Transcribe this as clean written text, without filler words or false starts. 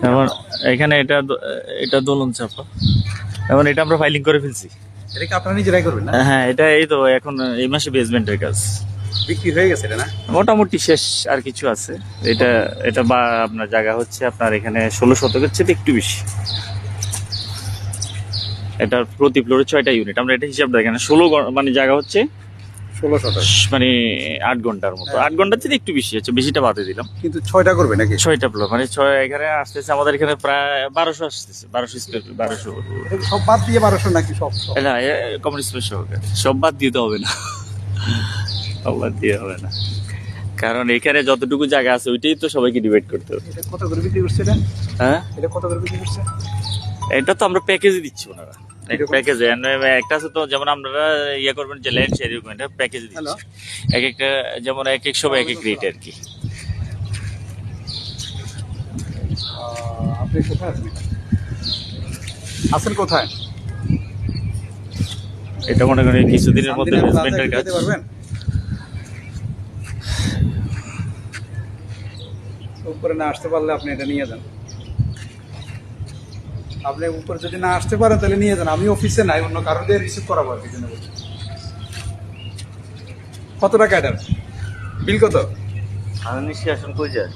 যেমন এখানে এটা দোলন চাপা, যেমন এটা আমরা ফাইলিং করে ফেলছি। এটা কি আপনারা নিজেরাই করবেন না? হ্যাঁ, এটা এই তো এখন এই মাসে বেসমেন্টের কাজ বিক্রি হয়ে গেছে এটা না? মোটামুটি শেষ, আর কিছু আছে। এটা এটা বা আপনার জায়গা হচ্ছে আপনার এখানে 16 শতকের চেয়ে একটু বেশি। এটা প্রতি ফ্লোরে 6টা ইউনিট। আমরা এটা হিসাব দেখেন 16 মানে জায়গা হচ্ছে 16 শতক, মানে 8 ঘন্টার মতো। 8 ঘন্টার চেয়ে একটু বেশি আছে, বেশিটা বাদে দিলাম। কিন্তু 6টা করবে নাকি? 6টা ফ্লোর মানে 6 এখানে আসতেছে আমাদের এখানে প্রায় 1200 আসতেছে, 1200 স্কোয়ার ফিট, 1200। এটা কি সব বাদ দিয়ে 1200 নাকি সব? না, কমন স্পেস সহকারে সব বাদ দিতে হবে না, সব বাদ দিয়ে হবে না, কারণ এখানে যতটুকু জায়গা আছে ওইটাই তো সবাইকে ডিভাইড করতে হবে। এটা কত করে বিক্রি করছে এটা? হ্যাঁ, এটা কত করে বিক্রি করছে? এটা তো আমরা প্যাকেজে দিচ্ছি ওনারা, প্যাকেজে। একটা আছে তো, যেমন আপনারা ইয়ে করবেন যে ল্যান্ড শেয়ার করবেন, এটা প্যাকেজে দিচ্ছি। এক একটা যেমন এক এক সবাই এক এক রেট আর কি। আপনি কোথায় আছেন? আছেন কোথায়? এটা মনে করেন কিছুদিনের মধ্যে বেসমেন্টের কাজ। যেতে পারবেন? উপরে না আসতে পারলে আপনি এটা নিয়ে যান। আপনি উপরে যদি না আসতে পারেন তাহলে নিয়ে যান। আমি অফিসে নাই, অন্য কারো দিয়ে রিসিভ করাবো আর কি। কত টাকা এটার বিল? কত? আমি নিশ্চয়ই আসুন কই যায়।